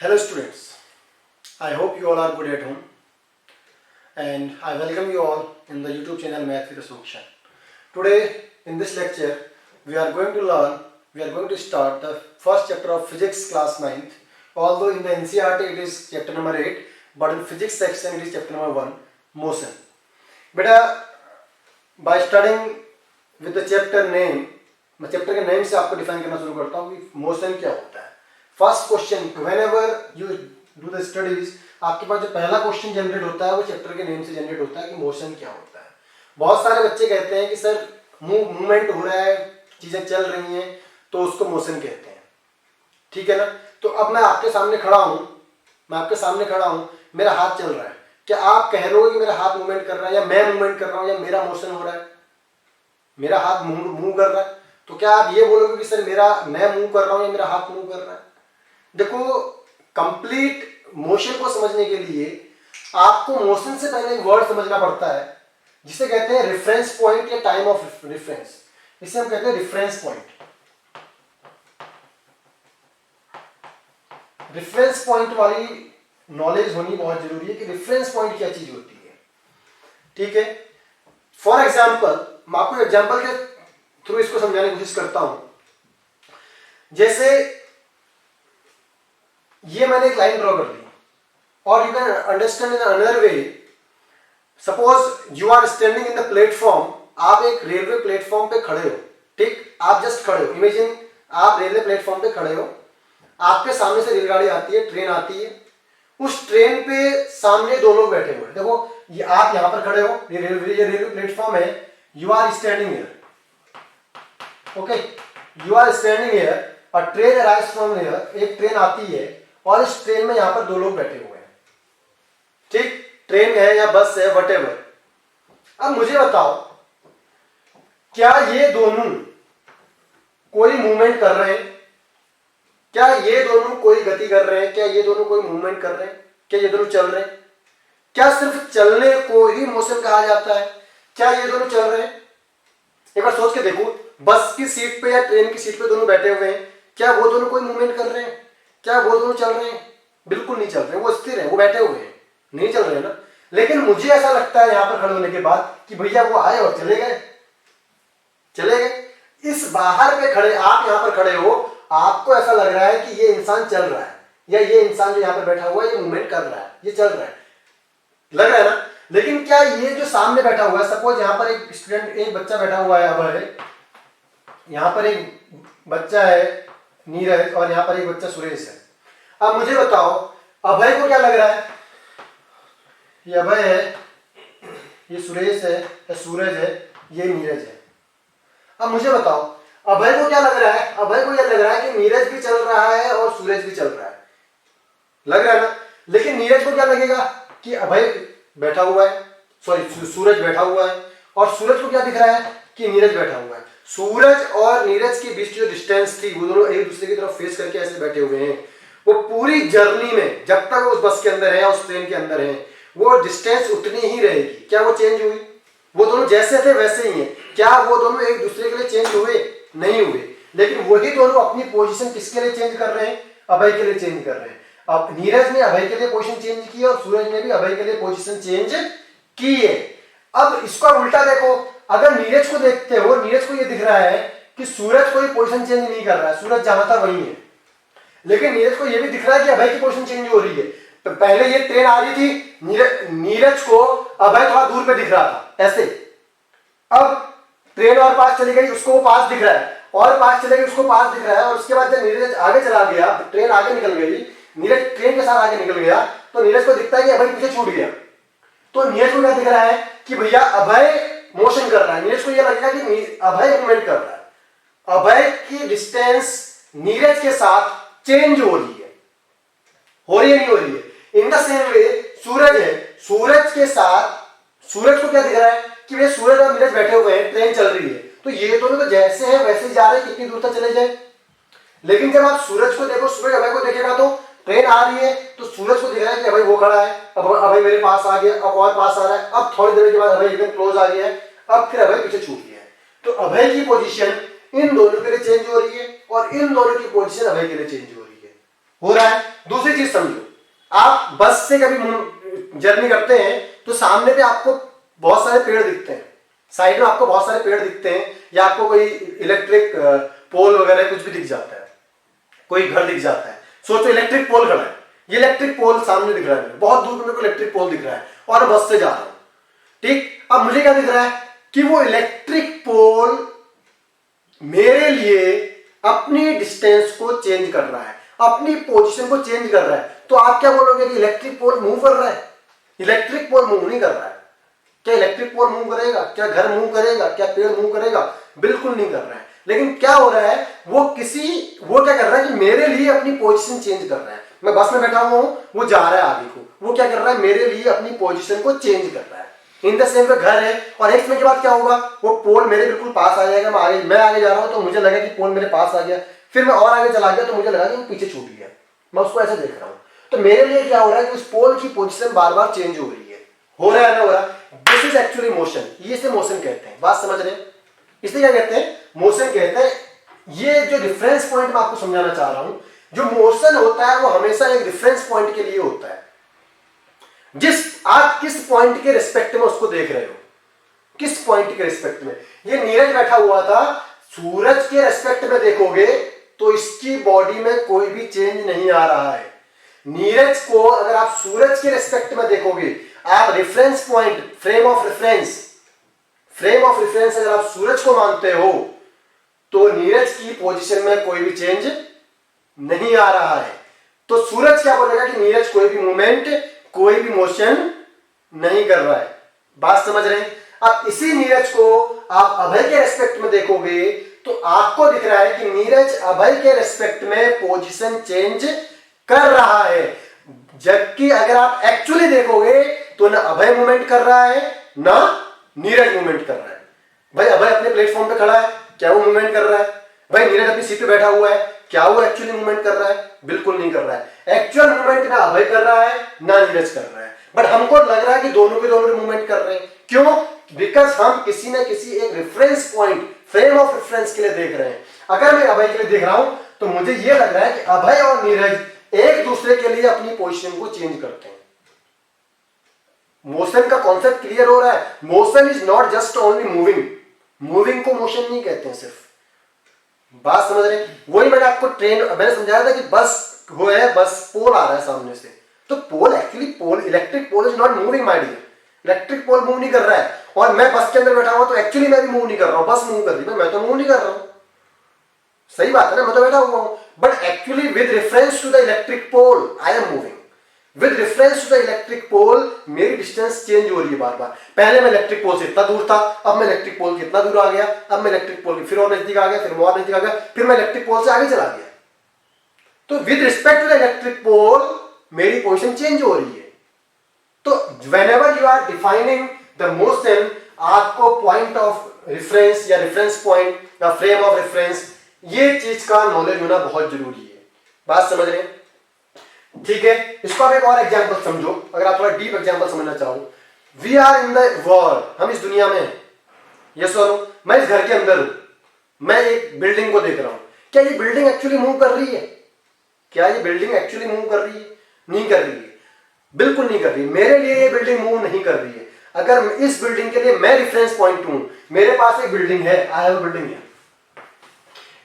Hello students, I hope you all are good at home and I welcome you all in the YouTube channel Math with Ashokshan. Today in this lecture we are going to start the first chapter of Physics class 9th. Although in the NCERT it is chapter number 8, but in Physics section it is chapter number 1, Motion. बेटा by studying with the chapter name, मैं chapter के name से आपको define करना शुरू करता हूँ कि मोशन क्या होता है. First question whenever you do the studies, आपके पास जो पहला क्वेश्चन जनरेट होता है वो चैप्टर के नेम से जनरेट होता है कि मोशन क्या होता है. बहुत सारे बच्चे कहते हैं कि सर मूवमेंट हो रहा है, चीजें चल रही हैं, तो उसको मोशन कहते हैं. ठीक है ना. तो अब मैं आपके सामने खड़ा हूँ, मेरा हाथ चल रहा है. क्या आप कह रहे हो कि मेरा हाथ मूवमेंट कर रहा है, या मैं मूवमेंट कर रहा हूँ, या मेरा मोशन हो रहा है, मेरा हाथ मूव कर रहा है? तो क्या आप ये बोलोगे कि सर मैं मूव कर रहा हूँ या मेरा हाथ मूव कर रहा है? देखो, कंप्लीट मोशन को समझने के लिए आपको मोशन से पहले एक वर्ड समझना पड़ता है जिसे कहते हैं रेफरेंस पॉइंट या टाइम ऑफ रेफरेंस. इसे हम कहते हैं रेफरेंस पॉइंट. रेफरेंस पॉइंट वाली नॉलेज होनी बहुत जरूरी है कि रेफरेंस पॉइंट क्या चीज होती है. ठीक है. फॉर एग्जाम्पल, मैं आपको एग्जाम्पल के थ्रू इसको समझाने की कोशिश करता हूं. जैसे ये मैंने एक लाइन ड्रॉ कर दी और you can understand in another way. Suppose you are standing in the platform. आप एक रेलवे प्लेटफॉर्म पे खड़े हो. ठीक, आप जस्ट खड़े हो. इमेजिन आप रेलवे प्लेटफॉर्म पे खड़े हो, आपके सामने से रेलगाड़ी आती है, ट्रेन आती है. उस ट्रेन पे सामने दो लोग बैठे हुए हैं. देखो, ये आप यहां पर खड़े हो, ये रेलवे प्लेटफॉर्म है. You are standing here. Okay, you are standing here. A train arrives from here. एक ट्रेन आती है और इस ट्रेन में यहां पर दो लोग बैठे हुए हैं. ठीक, ट्रेन है या बस है, व्हाटएवर. अब मुझे बताओ, क्या ये दोनों कोई मूवमेंट कर रहे हैं? क्या ये दोनों कोई गति कर रहे हैं? क्या ये दोनों कोई मूवमेंट कर रहे हैं? क्या ये दोनों चल रहे हैं? क्या सिर्फ चलने को ही मोशन कहा जाता है? क्या ये दोनों चल रहे हैं? एक बार सोच के देखो, बस की सीट पे या ट्रेन की सीट पे दोनों बैठे हुए हैं, क्या वो दोनों कोई मूवमेंट कर रहे हैं? क्या वो दोनों चल रहे हैं? बिल्कुल नहीं चल रहे. वो स्थिर है, वो बैठे हुए हैं, नहीं चल रहे हैं ना. लेकिन मुझे ऐसा लगता है यहां पर खड़े होने के बाद कि भैया वो आए और चले गए. इस बाहर पे खड़े, आप यहां पर खड़े हो, आपको ऐसा लग रहा है कि ये इंसान चल रहा है, या ये इंसान जो यहां पर बैठा हुआ है ये मूवमेंट कर रहा है, ये चल रहा है, लग रहा है ना. लेकिन क्या ये जो सामने बैठा हुआ है, सपोज यहां पर एक स्टूडेंट, एक बच्चा बैठा हुआ है, अब है यहां पर एक बच्चा है नीरज और यहां पर एक बच्चा सुरेश है. अब मुझे बताओ, अभय को क्या लग रहा है? ये अभय है, ये सुरेश है, या सूरज है, ये नीरज है. अब मुझे बताओ, अभय को क्या लग रहा है? अभय को यह लग रहा है कि नीरज भी चल रहा है और सूरज भी चल रहा है, लग रहा है ना. लेकिन नीरज को क्या लगेगा कि अभय बैठा हुआ है, सॉरी सूरज बैठा हुआ है, और सूरज को क्या दिख रहा है कि नीरज बैठा हुआ है. सूरज और नीरज के बीच जो डिस्टेंस थी, वो दोनों एक दूसरे की तरफ फेस करके ऐसे बैठे हुए हैं. वो पूरी जर्नी में जब तक वो उस बस के अंदर है या उस ट्रेन के अंदर है, वो डिस्टेंस उतनी ही रहेगी. क्या वो चेंज हुई? वो दोनों जैसे थे वैसे ही हैं. क्या वो दोनों एक दूसरे के लिए चेंज हुए? नहीं हुए. लेकिन वही दोनों अपनी पोजीशन किसके लिए चेंज कर रहे हैं? अभय के लिए चेंज कर रहे हैं. अब नीरज ने अभय के लिए पोजीशन चेंज की और सूरज ने भी अभय के लिए पोजीशन चेंज की है. अब इसका उल्टा देखो, अगर नीरज को देखते हो, नीरज को ये दिख रहा है कि सूरज कोई पोजीशन चेंज नहीं कर रहा है, सूरज जहां था वही है. लेकिन नीरज को ये भी दिख रहा है कि अभय की पोजीशन चेंज हो रही है. तो पहले ये ट्रेन आ रही थी, नीरज को अभय थोड़ा दूर पे दिख रहा था ऐसे. अब ट्रेन और पास चली गई, उसको वो पास दिख रहा है, और पास चली गई, उसको पास दिख रहा है. और उसके बाद जब नीरज आगे चला गया, ट्रेन आगे निकल गई, नीरज ट्रेन के साथ आगे निकल गया, तो नीरज को दिखता है कि अभय पीछे छूट गया. तो नीरज को क्या दिख रहा है कि भैया अभय मोशन कर रहा है. नीरज को यह लगेगा कि अभय मूवमेंट कर रहा है. अभय की डिस्टेंस नीरज के साथ चेंज हो रही है, नहीं हो रही है. इन द सेम वे सूरज है, सूरज के साथ सूरज को क्या दिख रहा है कि वे सूरज और नीरज बैठे हुए हैं, ट्रेन चल रही है, तो ये दोनों तो जैसे हैं वैसे ही जा रहे हैं, कितनी दूर तक चले जाए. लेकिन जब आप सूरज को देखो, सूरज अभय को देखेगा तो ट्रेन आ रही है, तो सूरज को दिख रहा है कि अभय वो खड़ा है, अब अभय मेरे पास आ गया, अब और पास आ रहा है, अब थोड़ी देर के बाद अभय एकदम क्लोज आ गया है, अब फिर अभय पीछे छूट गया है. तो अभय की पोजीशन इन दोनों के लिए चेंज हो रही है और इन दोनों की पोजीशन अभय के लिए चेंज हो रही है. हो रहा है। दूसरी चीज समझो, आप बस से कभी जर्नी करते हैं तो सामने पे आपको बहुत सारे पेड़ दिखते हैं, साइड में आपको बहुत सारे पेड़ दिखते हैं, या आपको कोई इलेक्ट्रिक पोल वगैरह कुछ भी दिख जाता है, कोई घर दिख जाता है। सोचो इलेक्ट्रिक पोल खड़ा है, ये इलेक्ट्रिक पोल सामने दिख रहा है, बहुत दूर मेरे को इलेक्ट्रिक पोल दिख रहा है और बस से जा रहा हूं, ठीक। अब मुझे क्या दिख रहा है कि वो इलेक्ट्रिक पोल मेरे लिए अपनी डिस्टेंस को चेंज कर रहा है, अपनी पोजीशन को चेंज कर रहा है। तो आप क्या बोलोगे कि इलेक्ट्रिक पोल मूव कर रहा है? इलेक्ट्रिक पोल मूव नहीं कर रहा है। क्या इलेक्ट्रिक पोल मूव करेगा? क्या घर मूव करेगा? क्या पेड़ मूव करेगा? बिल्कुल नहीं कर रहा है। लेकिन क्या हो रहा है, वो क्या कर रहा है कि मेरे लिए अपनी पोजीशन चेंज कर रहा है। मैं बस में बैठा हुआ हूं, वो जा रहा है आगे को, वो क्या कर रहा है, मेरे लिए अपनी पोजीशन को चेंज कर रहा है। इन द सेम वे घर है, और एक समय के बाद क्या होगा, वो पोल मेरे बिल्कुल पास आ जाएगा। मैं आगे जा रहा हूं तो मुझे लगा कि पोल मेरे पास आ गया, फिर मैं और आगे चला गया तो मुझे लगा कि वो पीछे छूट गया। मैं उसको ऐसे देख रहा हूं। तो मेरे लिए क्या हो रहा है कि उस पोल की पोजीशन बार बार चेंज हो रही है। हो रहा है ना, हो रहा है। This is actually motion. ये इसे मोशन कहते हैं। बात समझ रहे हैं? इसे क्या कहते हैं? मोशन कहते हैं। ये जो रेफरेंस पॉइंट मैं आपको समझाना चाह रहा हूं, जो मोशन होता है वो हमेशा एक रेफरेंस पॉइंट के लिए होता है। आप किस पॉइंट के रिस्पेक्ट में उसको देख रहे हो, किस पॉइंट के रिस्पेक्ट में। ये नीरज बैठा हुआ था, सूरज के रिस्पेक्ट में देखोगे तो इसकी बॉडी में कोई भी चेंज नहीं आ रहा है। नीरज को अगर आप सूरज के रिस्पेक्ट में देखोगे, आप reference point, frame of reference अगर आप सूरज को मानते हो, तो नीरज की पोजीशन में कोई भी चेंज नहीं आ रहा है। तो सूरज क्या बोलेगा कि नीरज कोई भी मूवमेंट, कोई भी मोशन नहीं कर रहा है। बात समझ रहे हैं? अब इसी नीरज को आप अभय के रेस्पेक्ट में देखोगे तो आपको दिख रहा है कि नीरज अभय के रेस्पेक्ट में पोजीशन चेंज कर रहा है। जबकि अगर आप एक्चुअली देखोगे तो ना अभय मूवमेंट कर रहा है, ना नीरज मूवमेंट कर रहा है। भाई अभय अपने प्लेटफॉर्म पे खड़ा है, क्या वो मूवमेंट कर रहा है? भाई नीरज अपनी सीट पे बैठा हुआ है, क्या वो एक्चुअली मूवमेंट कर रहा है? बिल्कुल नहीं कर रहा है। एक्चुअल मूवमेंट ना अभय कर रहा है, ना नीरज कर रहा है। बट हमको लग रहा है कि दोनों के दोनों मूवमेंट कर रहे हैं। क्यों? बिकॉज हम किसी ना किसी एक reference point, frame of reference के लिए देख रहे हैं। अगर मैं अभय के लिए देख रहा हूं तो मुझे यह लग रहा है कि अभय और नीरज एक दूसरे के लिए अपनी पोजीशन को चेंज करते हैं। मोशन का कॉन्सेप्ट क्लियर हो रहा है? Motion is not just only moving को मोशन नहीं कहते हैं सिर्फ। बात समझ रहे हैं? वही मैंने आपको मैंने समझाया था कि बस पोल आ रहा है सामने से, तो pole actually electric pole is not moving my dear. Electric pole move नहीं कर रहा है, और मैं बस के अंदर बैठा हुआ तो एक्चुअली मैं भी मूव नहीं कर रहा हूं, बस मूव कर रही है, मैं तो मूव नहीं कर रहा हूं। सही बात है ना, मैं तो बैठा हुआ हूं, but actually with reference to the electric pole I am moving. With reference to the electric pole मेरी डिस्टेंस चेंज हो रही है बार बार। पहले मैं इलेक्ट्रिक पोल से इतना दूर था, अब मैं इलेक्ट्रिक पोल के इतना दूर आ गया, अब मैं इलेक्ट्रिक पोल के फिर और नजदीक आ गया, फिर और नजदीक आ गया, फिर मैं इलेक्ट्रिक पोल से आगे चला गया। तो with respect to the electric pole मेरी पोजीशन चेंज हो रही है। तो whenever you are defining the motion, आपको पॉइंट ऑफ रेफरेंस या रेफरेंस पॉइंट या फ्रेम ऑफ रेफरेंस, ये चीज का नॉलेज होना बहुत जरूरी है। बात समझ रहे हैं? ठीक है, इसको आप एक और एग्जांपल समझो, अगर आप थोड़ा डीप एग्जांपल समझना चाहो। We are in the world, हम इस दुनिया में हैं। यस और नो? मैं इस घर के अंदर हूं, मैं एक बिल्डिंग को देख रहा हूं। क्या ये बिल्डिंग एक्चुअली मूव कर रही है? क्या ये बिल्डिंग एक्चुअली मूव कर रही है? नहीं कर रही है, बिल्कुल नहीं कर रही। मेरे लिए ये बिल्डिंग मूव नहीं कर रही है। अगर इस बिल्डिंग के लिए मैं रेफरेंस पॉइंट हूं, मेरे पास एक बिल्डिंग है, आई हैव अ बिल्डिंग है।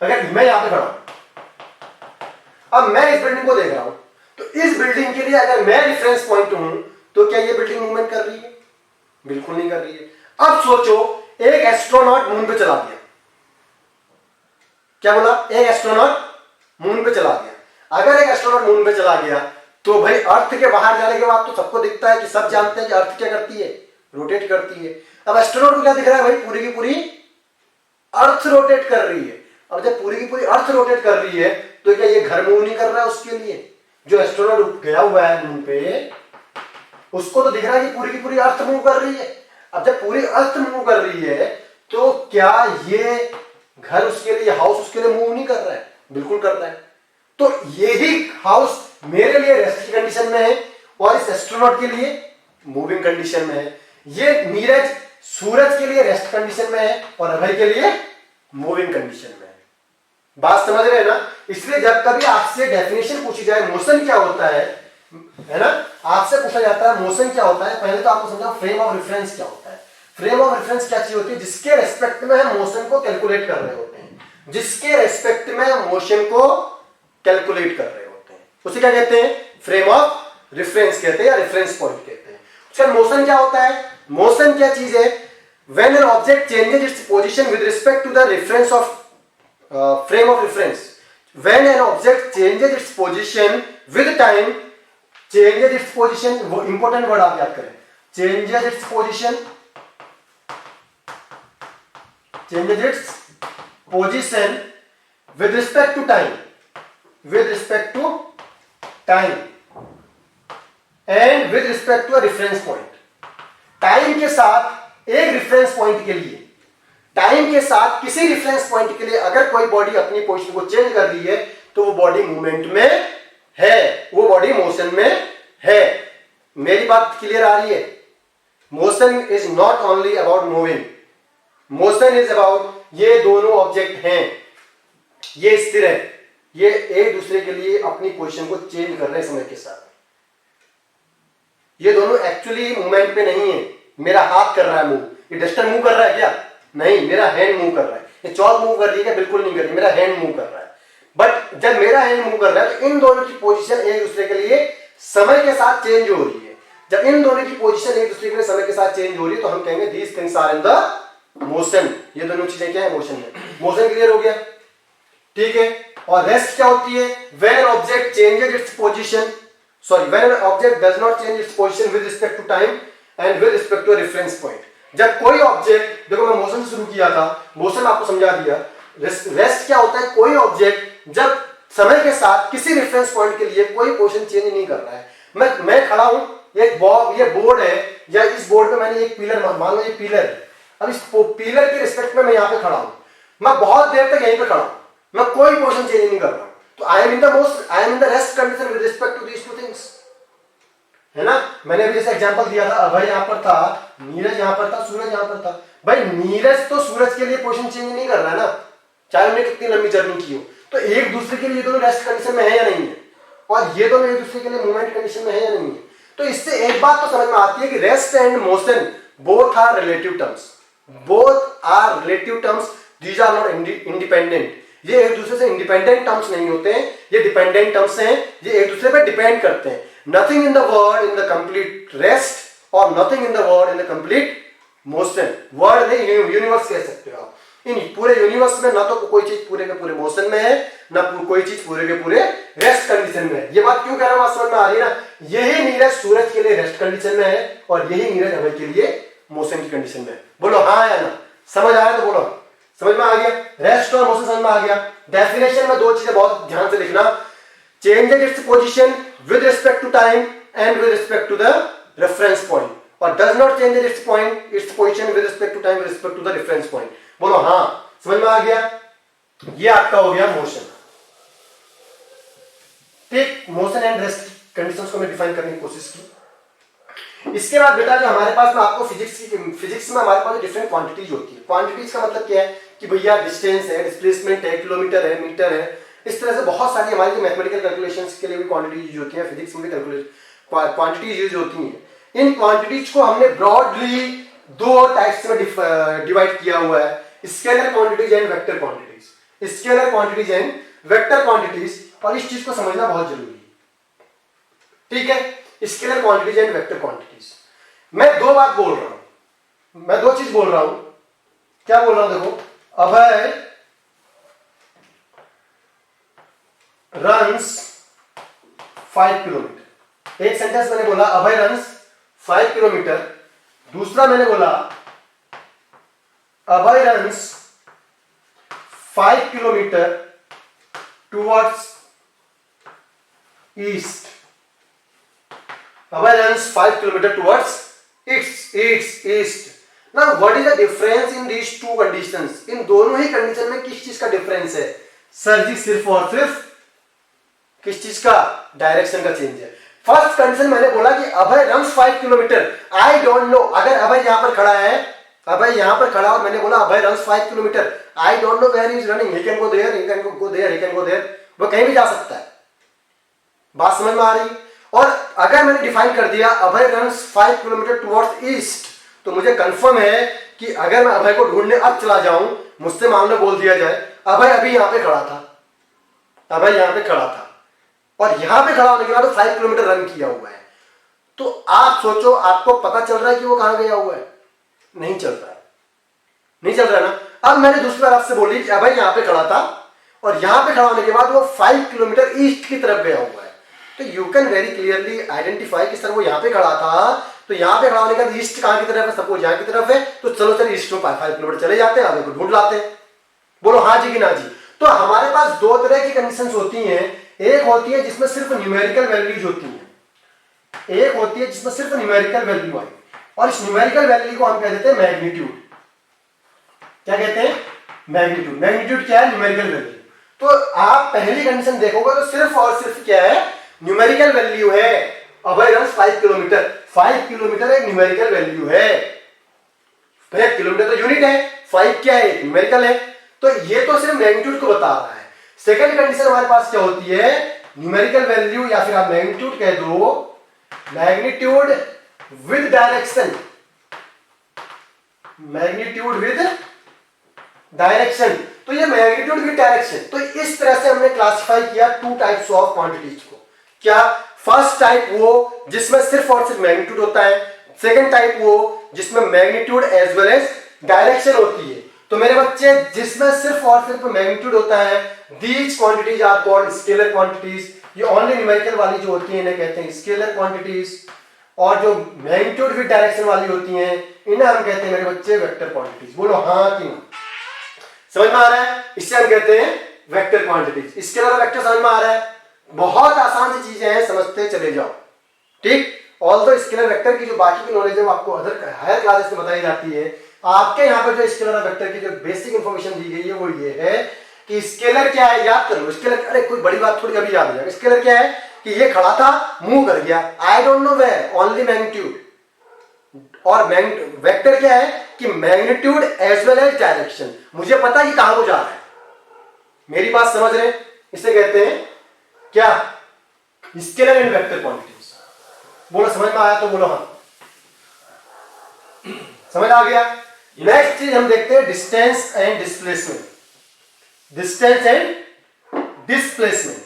अगर मैं यहां पे खड़ा हूं, अब मैं इस बिल्डिंग को देख रहा हूं, तो इस बिल्डिंग के लिए अगर मैं रेफरेंस पॉइंट हूं, तो क्या ये बिल्डिंग मूवमेंट कर रही है? बिल्कुल नहीं कर रही है। अब सोचो, एक एस्ट्रोनॉट मून पे चला गया। क्या बोला? एक एस्ट्रोनॉट मून पे चला गया। अगर एक एस्ट्रोनॉट मून पे चला गया तो भाई अर्थ के बाहर जाने के बाद तो सबको दिखता है कि सब जानते हैं कि अर्थ क्या करती है, रोटेट करती है। अब एस्ट्रोनॉट को क्या दिख रहा है? भाई पूरी की पूरी अर्थ रोटेट कर रही है। अब जब पूरी की पूरी अर्थ रोटेट कर रही है तो क्या ये घर मूव नहीं कर रहा है उसके लिए? जो एस्ट्रोनॉट गया हुआ है मून पे, उसको तो दिख रहा है कि पूरी की पूरी अर्थ मूव कर रही है। अब जब पूरी अर्थ मूव कर रही है तो क्या ये घर उसके लिए, हाउस उसके लिए मूव नहीं कर रहा है? बिल्कुल करता है। तो यही हाउस मेरे लिए रेस्ट की कंडीशन में है और इस एस्ट्रोनॉट के लिए मूविंग कंडीशन में है। ये नीरज सूरज के लिए रेस्ट कंडीशन में है और अभय के लिए मूविंग कंडीशन में है। बात समझ रहे हैं ना? इसलिए जब कभी आपसे डेफिनेशन पूछी जाए मोशन क्या होता है ना, आपसे पूछा जाता है मोशन क्या होता है, पहले तो आपको समझाओ फ्रेम ऑफ रेफरेंस क्या होता है। फ्रेम ऑफ रेफरेंस क्या चीज होती है, जिसके रेस्पेक्ट में हम मोशन को कैलकुलेट कर रहे होते हैं, जिसके रेस्पेक्ट में हम मोशन को कैलकुलेट कर रहे होते हैं, उसे क्या कहते हैं, फ्रेम ऑफ रेफरेंस कहते हैं या रेफरेंस पॉइंट कहते हैं। सर मोशन क्या होता है, मोशन क्या चीज है, when an object changes its position with respect to the reference of frame of reference, when an object changes its position with time, changes its position, वो important word आप याद करें, changes its position, changes its position with respect to time, with respect to time and with respect to a reference point, time के साथ एक reference point के लिए, time के साथ किसी रेफरेंस पॉइंट के लिए अगर कोई बॉडी अपनी पोजीशन को चेंज कर रही है तो वो बॉडी मूवमेंट में है, वो बॉडी मोशन में है। मेरी बात क्लियर आ रही है, motion is not only about moving, motion is about ये दोनों ऑब्जेक्ट हैं, ये स्थिर है, ये एक दूसरे के लिए अपनी पोजीशन को चेंज कर रहे हैं समय के साथ, ये दोनों एक्चुअली मूवमेंट में नहीं है। मेरा हाथ कर रहा है मूव, ये डस्टर मूव कर रहा है क्या, नहीं, मेरा हैंड मूव कर रहा है। ये चॉक मूव कर रही है क्या, बिल्कुल नहीं कर रही, मेरा हैंड मूव कर रहा है। बट जब मेरा हैंड मूव कर रहा है तो इन दोनों की पोजीशन एक दूसरे के लिए समय के साथ चेंज हो रही है। जब इन दोनों की पोजीशन एक दूसरे के लिए समय के साथ चेंज हो रही है तो हम कहेंगे these things are in the motion, ये दोनों चीजें क्या है, मोशन में। मोशन क्लियर हो गया, ठीक है। और रेस्ट क्या होती है, when object changes its position, sorry, when an object does not change its position with respect to time and with respect to a reference point, जब कोई ऑब्जेक्ट, देखो मैं मोशन से शुरू किया था, मोशन आपको समझा दिया। रेस्ट क्या होता है, कोई ऑब्जेक्ट जब समय के साथ किसी रेफरेंस पॉइंट के लिए कोई पोजीशन चेंज नहीं कर रहा है। मैं खड़ा हूं, ये बोर्ड है, या इस बोर्ड पे मैंने एक पिलर, मान लो ये पिलर है, अब इस पिलर के रिस्पेक्ट में मैं यहाँ पे खड़ा हूं, मैं बहुत देर तक यहीं पे खड़ा हूं, मैं कोई पोजीशन चेंज नहीं कर रहा हूं, तो I am in the rest condition with respect to these two things, है ना। मैंने अभी जैसे एग्जांपल दिया था, अभय यहाँ पर था, नीरज यहाँ पर था, सूरज यहाँ पर था। भाई नीरज तो सूरज के लिए पोजीशन चेंज नहीं कर रहा है ना, चाहे उन्हें कितनी लंबी जर्नी की हो। तो एक दूसरे के लिए दोनों रेस्ट कंडीशन में है या नहीं है, और ये दोनों एक दूसरे के लिए मूवमेंट कंडीशन में है या नहीं है। तो इससे एक बात तो समझ में आती है कि rest and motion both are relative terms, both are relative terms, these are not independent. ये एक दूसरे से इंडिपेंडेंट टर्म्स नहीं होते हैं, ये डिपेंडेंट टर्म्स हैं, ये एक दूसरे पे डिपेंड करते हैं। Nothing in the world in the complete rest और nothing in the world in the complete motion, world नहीं, यूनिवर्स कह सकते हो आप। इन पूरे यूनिवर्स में ना तो कोई चीज पूरे के पूरे मोशन में है, ना कोई चीज पूरे के पूरे रेस्ट कंडीशन में है। ये बात क्यों कह रहा हूं, समझ में आ रही है ना। यही नीरज सूरज के लिए रेस्ट कंडीशन में है और यही नीरज हमें के लिए मोशन की कंडीशन में है। बोलो हाँ या ना, समझ आया तो बोलो, समझ में आ गया। रेस्ट और मोशन समझ में आ गया। डेफिनेशन में दो चीजें बहुत ध्यान से लिखना, changes its position with respect to time and with respect to the reference point, और does not change its position with respect to time with respect to the reference point. बोलो हाँ, समझ में आ गया। ये आपका हो गया मोशन। ठीक, मोशन एंड रेस्ट कंडीशंस को मैं डिफाइन करने की कोशिश की। इसके बाद बेटा जो हमारे पास में आपको फिजिक्स में हमारे पास डिफरेंट क्वांटिटीज होती है। क्वांटिटीज का मतलब क्या है कि भैया डिस्टेंस है, डिस्प्लेसमेंट है, किलोमीटर है, मीटर है, इस तरह से बहुत सारी हमारी मैथमेटिकल कैलकुलेशंस के लिए भी क्वांटिटीज यूज होती है, फिजिक्स में भी क्वांटिटीज यूज होती हैं। इन क्वांटिटीज को हमने ब्रॉडली दो टाइप्स में डिवाइड किया हुआ है, scalar quantities and vector quantities. Scalar quantities and vector quantities, और इस चीज को समझना बहुत जरूरी है। ठीक है, scalar quantities and vector quantities. मैं दो बात बोल रहा हूं, मैं दो चीज बोल रहा हूं। क्या बोल रहा हूं, देखो, अभय रन्स 5 किलोमीटर। एक सेंटेंस मैंने बोला अभय रन्स 5 किलोमीटर, दूसरा मैंने बोला Abhay runs 5 kilometre towards east. Abhay runs 5 kilometre towards east. Now what is the difference in these two conditions? इन दोनों ही कंडीशन में किस चीज का डिफरेंस है सर जी? सिर्फ और सिर्फ किस चीज का? डायरेक्शन का चेंज है। फर्स्ट कंडीशन मैंने बोला कि Abhay runs 5 kilometre, I don't know. अगर अभय यहां पर खड़ा है, अभय यहां पर खड़ा और मैंने बोला Abhay runs 5 kilometre, I don't know where he is running, he can go there, he can go there, he can go there, वो कहीं भी जा सकता है। बात समझ में आ रही? और अगर मैंने डिफाइन कर दिया अभय रन्स 5 किलोमीटर टुवर्ड्स ईस्ट, तो मुझे कंफर्म है कि अगर मैं अभय को ढूंढने अब चला जाऊं, मुझसे मान लो बोल दिया जाए अभय अभी यहां पे खड़ा था, अभय यहां पे खड़ा था, और यहां पे खड़ा होने के बाद 5 किलोमीटर रन किया हुआ है, तो आप सोचो आपको पता चल रहा है कि वो कहां गया हुआ है? नहीं चल रहा है, नहीं चल रहा है ना। अब मैंने दूसरी बार आपसे बोली कि अभय यहां पे खड़ा था और यहां पे खड़ा होने के बाद वो 5 किलोमीटर ईस्ट की तरफ गया हुआ है, तो you can very clearly identify कि सर वो यहां पे खड़ा था, तो यहां पे खड़ा होने के बाद ईस्ट कहां की तरफ है? सपोज यहां की तरफ है, तो चलो चल ईस्ट में 5 किलोमीटर चले जाते हैं, अभय को ढूंढ लाते हैं। बोलो हाँ जी कि ना जी। तो हमारे पास दो तरह की कंडीशंस होती हैं, एक होती है जिसमें सिर्फ न्यूमेरिकल वैल्यूज होती हैं, एक होती है जिसमें सिर्फ न्यूमेरिकल वैल्यू आई, और इस न्यूमेरिकल वैल्यू को हम कह देते हैं मैग्नीट्यूड। क्या कहते हैं? मैग्नीट्यूड। मैग्नीट्यूड क्या है? Numerical value. तो आप पहली कंडीशन देखोगे तो सिर्फ और सिर्फ क्या है? न्यूमेरिकल वैल्यू है। अभय रन्स 5 किलोमीटर, 5 किलोमीटर एक न्यूमेरिकल वैल्यू है। 5 किलोमीटर तो यूनिट है, 5 क्या है? न्यूमेरिकल है। तो ये तो सिर्फ मैग्नीट्यूड को बता रहा है। सेकंड कंडीशन हमारे पास क्या होती है? न्यूमेरिकल वैल्यू या फिर आप मैग्नीट्यूड कह दो, magnitude with direction, magnitude with direction. तो ये मैग्नीट्यूड विद डायरेक्शन, तो इस तरह से हमने क्लासिफाई किया टू टाइप्स ऑफ क्वांटिटीज को। क्या? फर्स्ट टाइप वो जिसमें सिर्फ और सिर्फ मैग्नीट्यूड होता है, सेकंड टाइप वो जिसमें magnitude as well as direction होती है। तो मेरे बच्चे जिसमें सिर्फ और सिर्फ मैग्नीट्यूड होता है, these quantities are called scalar quantities. ये ओनली न्यूमेरिकल वाली जो होती है इन्हें कहते हैं स्केलर क्वांटिटीज, और जो मैग्नीट्यूड विद डायरेक्शन वाली होती हैं इन्हें हम कहते हैं मेरे बच्चे वेक्टर क्वांटिटीज। बोलो हाँ कि ना? समझ में आ रहा है? इससे हम कहते हैं वेक्टर क्वांटिटीज। स्केलर और वेक्टर समझ में आ रहा है? बहुत आसान सी चीजें हैं, समझते चले जाओ। ठीक? ऑल्दो स्केलर वेक्टर की जो बाकी की नॉलेज है वो आपको अदर हायर क्लासेस में बताई जाती है। आपके यहाँ पर जो स्केलर और वेक्टर की जो बेसिक इंफॉर्मेशन दी गई है वो ये है कि स्केलर क्या है, याद कर लो। स्केलर, अरे कोई बड़ी बात थोड़ी अभी याद हो जाएगा। स्केलर क्या है कि ये खड़ा था, मूव कर गया, I don't know where, only magnitude. और वेक्टर क्या है कि magnitude as well as direction, मुझे पता है कि कहां को जा रहा है। मेरी बात समझ रहे? इसे कहते हैं क्या? Scalar and vector quantities. बोलो समझ में आया तो बोलो हाँ। समझ आ गया? नेक्स्ट चीज हम देखते हैं distance and displacement. Distance and displacement.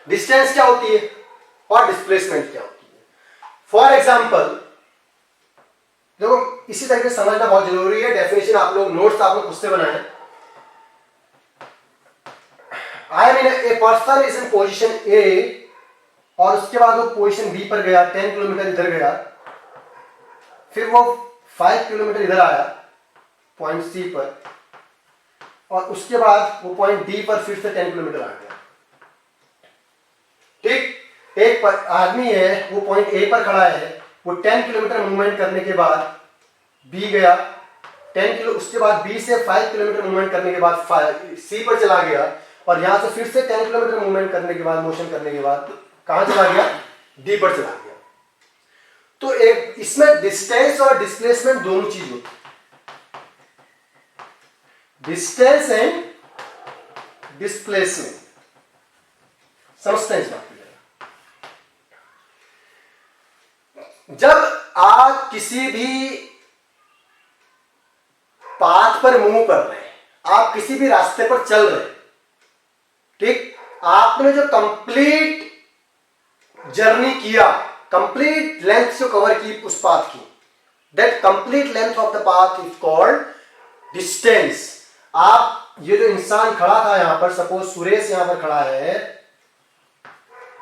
Distance क्या होती है और डिस्प्लेसमेंट क्या होती है? फॉर एग्जाम्पल देखो, इसी तरीके से समझना बहुत जरूरी है। डेफिनेशन आप लोग नोट्स आप लोग खुद से बनाएं। I mean a person is in position A, और उसके बाद वो पोजीशन बी पर गया, 10 किलोमीटर इधर गया, फिर वो 5 किलोमीटर इधर आया पॉइंट सी पर, और उसके बाद वो पॉइंट डी पर फिर से 10 किलोमीटर आ गया। ठीक? एक आदमी है, वो पॉइंट ए पर खड़ा है, वो 10 किलोमीटर मूवमेंट करने के बाद बी गया, 10 किलो, उसके बाद बी से 5 किलोमीटर मूवमेंट करने के बाद सी पर चला गया, और यहां से फिर से 10 किलोमीटर मूवमेंट करने के बाद, मोशन करने के बाद कहां चला गया? डी पर चला गया। तो एक इसमें डिस्टेंस और डिस्प्लेसमेंट दोनों चीज होती है। डिस्टेंस एंड डिस्प्लेसमेंट, समझते हैं इस बात को? जब आप किसी भी पाथ पर मूव कर रहे हैं, आप किसी भी रास्ते पर चल रहे हैं, ठीक? आपने जो कंप्लीट जर्नी किया, कंप्लीट लेंथ जो कवर की उस पाथ की, that complete length of the path is called distance. आप, ये जो इंसान खड़ा था यहां पर, सपोज सुरेश यहां पर खड़ा है,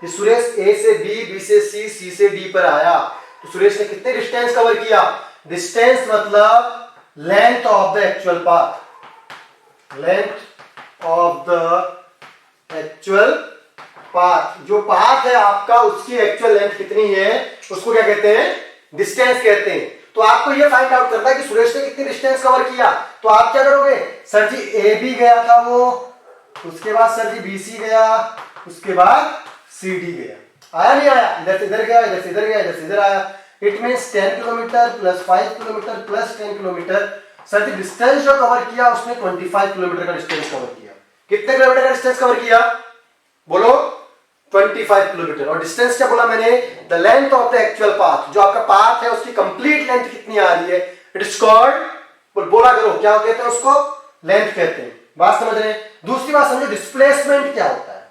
ये सुरेश ए से बी, बी से सी, सी से डी पर आया, तो सुरेश ने कितने डिस्टेंस कवर किया? डिस्टेंस मतलब length of the actual path, length of the actual path. जो पाथ है आपका, उसकी एक्चुअल लेंथ कितनी है, उसको क्या कहते हैं? डिस्टेंस कहते हैं। तो आपको ये फाइंड आउट करना है कि सुरेश ने कितनी डिस्टेंस कवर किया। तो आप क्या करोगे? सर जी ए बी गया था वो, उसके बाद सर जी बी सी गया, उसके बाद सी डी गया, आया नहीं आया? इधर से इधर गया, इधर से इधर गया, इधर से इधर आया। It means 10 kilometre plus 5 kilometre plus 10 kilometre. Sir ji distance जो कवर किया उसने 25 किलोमीटर का डिस्टेंस कवर किया। कितने किलोमीटर का डिस्टेंस कवर किया? बोलो 25 किलोमीटर। और डिस्टेंस क्या बोला मैंने? The length of the actual path, जो आपका पाथ है उसकी कंप्लीट लेंथ कितनी आ रही है, इट इज कॉल्ड, बोला करो क्या कहते हैं उसको? लेंथ कहते हैं। बात समझ रहे हैं? दूसरी बात समझो, डिस्प्लेसमेंट क्या होता है?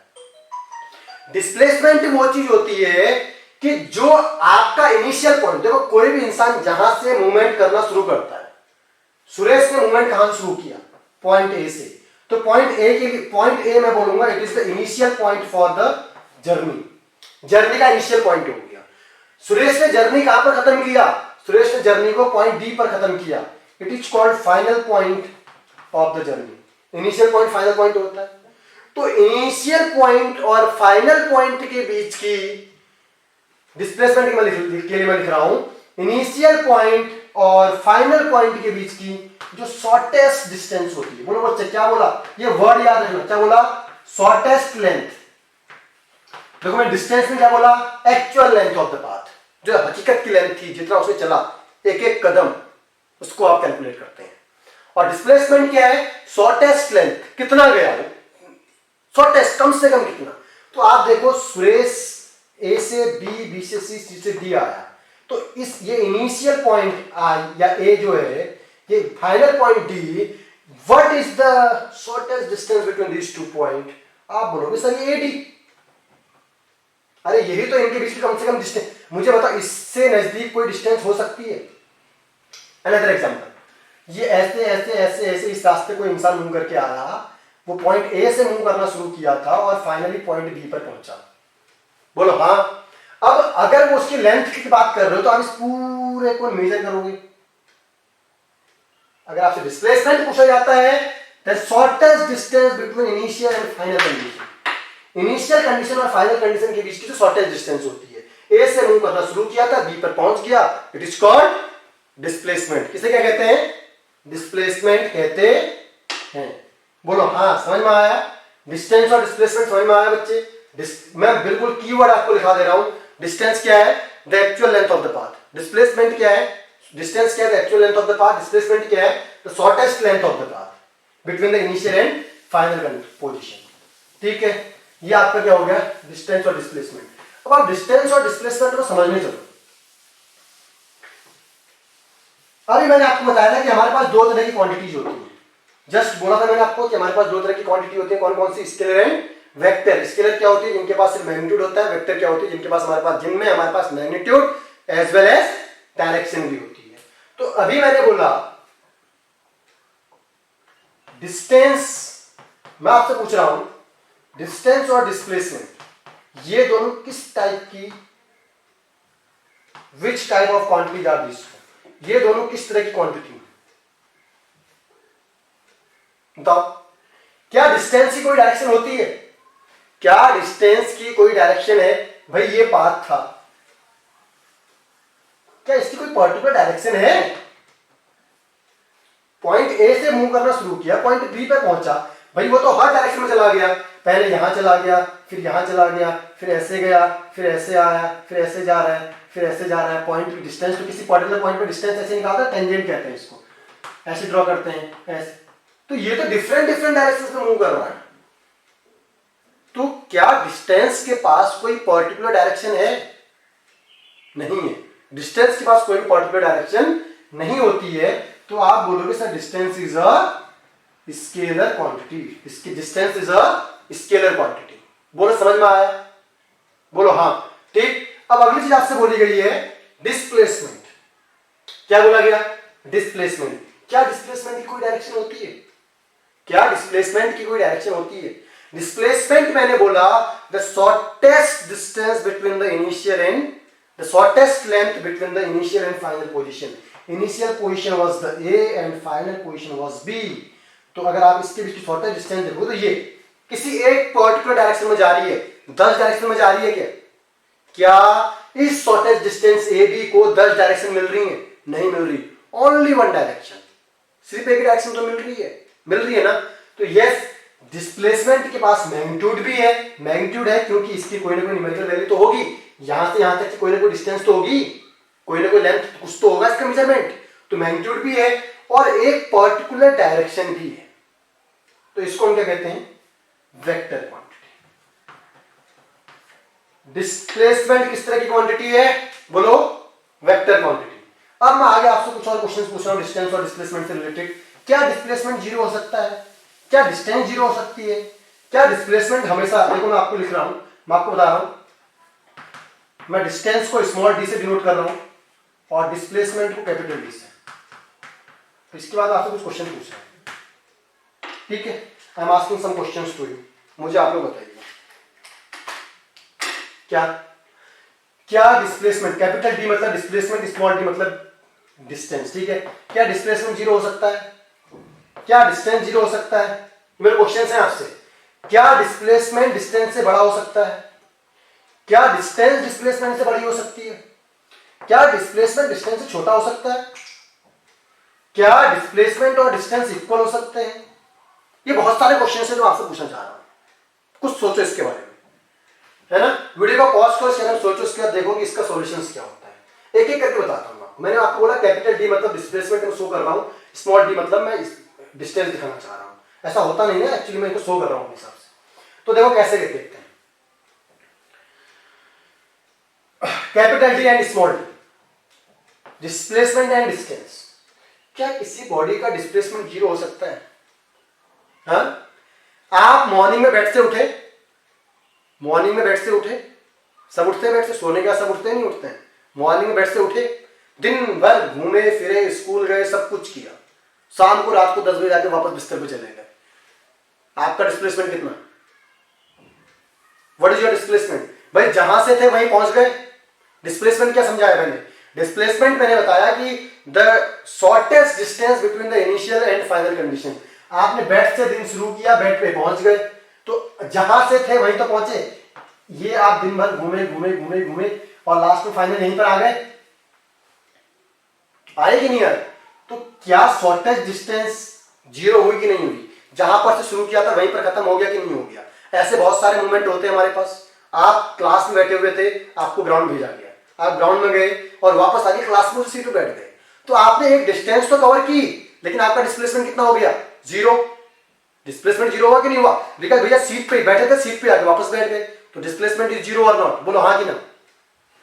डिस्प्लेसमेंट वो चीज होती है कि जो आपका इनिशियल पॉइंट, देखो कोई भी इंसान जहां से मूवमेंट करना शुरू करता है, सुरेश ने मूवमेंट कहां से शुरू किया? पॉइंट ए से। तो पॉइंट ए के लिए, पॉइंट ए मैं बोलूंगा it is the initial point for the journey. Journey का इनिशियल पॉइंट हो गया। सुरेश ने जर्नी कहां पर खत्म किया? सुरेश ने जर्नी को पॉइंट डी पर खत्म किया। It is called final point of the journey. Initial point final point होता है। तो इनिशियल पॉइंट और फाइनल पॉइंट के बीच की डिस्प्लेसमेंट के लिए मैं लिख रहा हूं, इनिशियल पॉइंट और फाइनल पॉइंट के बीच की जो शॉर्टेस्ट डिस्टेंस होती है। बोलो बच्चे क्या बोला? ये वर्ड याद रखना, क्या बोला? Shortest length. देखो मैं डिस्टेंस में क्या बोला? Actual length of the path, जो हकीकत की लेंथ थी, जितना उसने चला एक एक कदम, उसको आप कैलकुलेट करते हैं। और डिस्प्लेसमेंट क्या है? शॉर्टेस्ट लेंथ, कितना गया वो, शॉर्टेस्ट कम से कम कितना। तो आप देखो सुरेश ए से बी, बी से सी, सी से डी आया, तो इस ये इनिशियल पॉइंट आई या ए जो है, ये final point D, what is the shortest distance between these two point? आप बोलोगे सर ये डी। अरे यही तो इनके बीच की कम से कम डिस्टेंस। मुझे बताओ इससे नजदीक कोई डिस्टेंस हो सकती है? अनदर एग्जांपल, ये ऐसे ऐसे ऐसे ऐसे इस रास्ते को इंसान मूव करके आया, वो पॉइंट ए से मूव करना शुरू किया था और फाइनली पॉइंट बी पर पहुंचा। बोलो हाँ। अब अगर वो उसकी लेंथ की बात कर रहे हो तो आप इस पूरे को मेजर करोगे। अगर आपसे डिस्प्लेसमेंट पूछा जाता है, the shortest distance between initial and final condition, initial condition और फाइनल कंडीशन के बीच की जो शॉर्टेस्ट डिस्टेंस होती है, ए से मूव करना शुरू किया था, बी पर पहुंच गया, इट इज कॉल्ड डिस्प्लेसमेंट। किसे क्या कहते हैं? डिस्प्लेसमेंट कहते हैं। बोलो हाँ, समझ में आया? डिस्टेंस और डिस्प्लेसमेंट समझ में आया बच्चे? मैं बिल्कुल कीवर्ड आपको लिखा दे रहा हूं। डिस्टेंस क्या है? The actual length of the path. Displacement क्या है? डिस्टेंस क्या है? The actual length of the path. Displacement क्या है? The shortest length of the path between the initial and final position. ठीक है, ये आपका क्या हो गया? डिस्टेंस और डिस्प्लेसमेंट। अब आप डिस्टेंस और डिस्प्लेसमेंट को समझने चलो। अभी मैंने आपको बताया था कि हमारे पास दो तरह की क्वांटिटीज होती है। जस्ट बोला था मैंने आपको कि हमारे पास दो तरह की क्वांटिटी होती है। कौन कौन सी? Scalar and vector. स्केलर क्या होती है? जिनके पास सिर्फ मैग्नीट्यूड होता है। वेक्टर क्या होती है? जिनके पास जिनमें हमारे पास magnitude as well as direction भी होती है। तो अभी मैंने बोला डिस्टेंस, मैं आपसे पूछ रहा हूं डिस्टेंस और डिस्प्लेसमेंट ये दोनों किस टाइप की, which type of quantities are this? ये दोनों किस तरह की क्वांटिटी? बताओ, क्या डिस्टेंस की कोई डायरेक्शन होती है? क्या डिस्टेंस की कोई डायरेक्शन है? भाई ये पाथ था, क्या इसकी कोई पर्टिकुलर डायरेक्शन है? पॉइंट ए से मूव करना शुरू किया, पॉइंट बी पे पहुंचा, भाई वो तो हर डायरेक्शन में चला गया। पहले यहां चला गया, फिर यहां चला गया, फिर ऐसे गया, फिर ऐसे आया, फिर ऐसे जा रहा है, फिर ऐसे जा रहा है। पॉइंट की डिस्टेंस तो किसी पर्टिकुलर पॉइंट पे डिस्टेंस ऐसे निकालते हैं, टेंजेंट कहते हैं इसको, ऐसे ड्रॉ करते हैं ऐसे। तो ये तो डिफरेंट डिफरेंट डायरेक्शंस में मूव कर रहा है। तो क्या डिस्टेंस के पास कोई पर्टिकुलर डायरेक्शन है? नहीं है। डिस्टेंस के पास कोई पर्टिकुलर डायरेक्शन नहीं होती है। तो आप बोलोगे sir distance is a scalar quantity. इसकी distance is a scalar quantity. बोलो समझ में आया? बोलो हाँ। ठीक, अब अगली चीज आपसे बोली गई है डिस्प्लेसमेंट। क्या बोला गया? डिस्प्लेसमेंट। क्या डिस्प्लेसमेंट की कोई डायरेक्शन होती है? क्या डिस्प्लेसमेंट की कोई डायरेक्शन होती है? डिस्प्लेसमेंट मैंने बोला the shortest distance between the initial and the shortest length between the initial and final position. Initial position was the A and final position was B. तो अगर आप इसके बीच की शॉर्टेस्ट डिस्टेंस देखो तो ये किसी एक पर्टिकुलर डायरेक्शन में जा रही है, 10 डायरेक्शन में जा रही है। क्या क्या इस शॉर्टेस्ट डिस्टेंस ए बी को 10 डायरेक्शन मिल रही है? नहीं मिल रही, ओनली वन डायरेक्शन। सिर्फ एक डायरेक्शन तो मिल रही है ना। तो यस, डिस्प्लेसमेंट के पास मैग्नीट्यूड भी है। मैग्नीट्यूड है क्योंकि इसकी कोई ना कोई न्यूमेरिकल वैल्यू तो होगी, यहां से यहां तक की कोई ना कोई डिस्टेंस तो होगी, कोई ना कोई लेंथ कुछ तो होगा इसका मेजरमेंट। तो मैग्नीट्यूड भी है और एक पर्टिकुलर डायरेक्शन भी है। तो इसको हम क्या कहते हैं? Vector quantity. डिस्प्लेसमेंट किस तरह की क्वांटिटी है? बोलो, वेक्टर क्वांटिटी। अब मैं आगे आपसे कुछ और क्वेश्चंस पूछ रहा हूं डिस्टेंस और डिस्प्लेसमेंट से रिलेटेड। क्या डिस्प्लेसमेंट जीरो हो सकता है? क्या डिस्टेंस जीरो हो सकती है? क्या डिस्प्लेसमेंट हमेशा, देखो मैं आपको लिख रहा हूं, मैं आपको बता रहा हूं, मैं डिस्टेंस को स्मॉल डी से डिनोट कर रहा हूं और डिस्प्लेसमेंट को कैपिटल डी से। इसके बाद आपसे कुछ क्वेश्चन पूछ रहा हूं, ठीक है? I am asking some questions to you, मुझे आप लोग बताइए क्या क्या डिस्प्लेसमेंट, कैपिटल डी मतलब डिस्प्लेसमेंट, स्मॉल डी मतलब डिस्टेंस, ठीक है? क्या डिस्प्लेसमेंट जीरो हो सकता है? क्या डिस्टेंस जीरो हो सकता है? मेरे क्वेश्चन है आपसे, क्या डिस्प्लेसमेंट डिस्टेंस से बड़ा हो सकता है? क्या डिस्टेंस डिस्प्लेसमेंट से बड़ी हो सकती है? क्या डिस्प्लेसमेंट डिस्टेंस से छोटा हो सकता है? क्या डिस्प्लेसमेंट और डिस्टेंस इक्वल हो सकते हैं? ये बहुत सारे क्वेश्चन है जो आपसे पूछना चाह रहा हूं, कुछ सोचो इसके बारे में, है ना? वीडियो को पॉज करो, चैनल सोचो, इसके बाद देखो कि इसका सॉल्यूशंस क्या होता है। एक एक करके बताता हूं आपको। मैंने आपको बोला कैपिटल डी मतलब डिस्प्लेसमेंट में शो कर रहा हूं, स्मॉल डी मतलब मैं डिस्टेंस दिखाना चाह रहा हूं। ऐसा होता नहीं है एक्चुअली, मैं इनको शो कर रहा हूं अपने हिसाब से। तो देखो कैसे देखते हैं, capital D and small D, displacement and distance. क्या किसी बॉडी का डिस्प्लेसमेंट जीरो हो सकता है? हाँ? आप मॉर्निंग में बेड से उठे, मॉर्निंग में बेड से उठे, सब उठते हैं बेड से, सोने का सब उठते हैं नहीं उठते हैं? मॉर्निंग में बेड से उठे, दिन भर घूमे फिरे, स्कूल गए, सब कुछ किया, शाम को रात को 10 बजे जाके वापस बिस्तर पे चले गए, आपका डिस्प्लेसमेंट कितना? What is your displacement? भाई जहां से थे वहीं पहुंच गए। डिस्प्लेसमेंट क्या समझाया मैंने? डिस्प्लेसमेंट मैंने बताया कि the shortest distance between the initial and final condition. आपने बेड से दिन शुरू किया, बेड पे पहुंच गए, तो जहां से थे वहीं तो पहुंचे। ये आप दिन भर घूमे घूमे घूमे घूमे और लास्ट में फाइनल यहीं पर आ गए, आए कि नहीं आए? तो क्या शॉर्टेस्ट डिस्टेंस जीरो हुई कि नहीं हुई? जहां पर से शुरू किया था वहीं पर खत्म हो गया कि नहीं हो गया? ऐसे बहुत सारे मूवमेंट होते हैं हमारे पास। आप क्लास में बैठे हुए थे, आपको ग्राउंड भेजा गया, आप ग्राउंड में गए और वापस आके क्लास में सीट पे बैठ गए, तो आपने एक डिस्टेंस तो कवर की, लेकिन आपका डिस्प्लेसमेंट कितना हो गया? जीरो। डिस्प्लेसमेंट जीरो हुआ कि नहीं हुआ? बिकॉज भैया सीट पे बैठे थे, सीट पे आके वापस बैठ गए, तो डिस्प्लेसमेंट इज जीरो और नॉट? बोलो हाँ कि ना,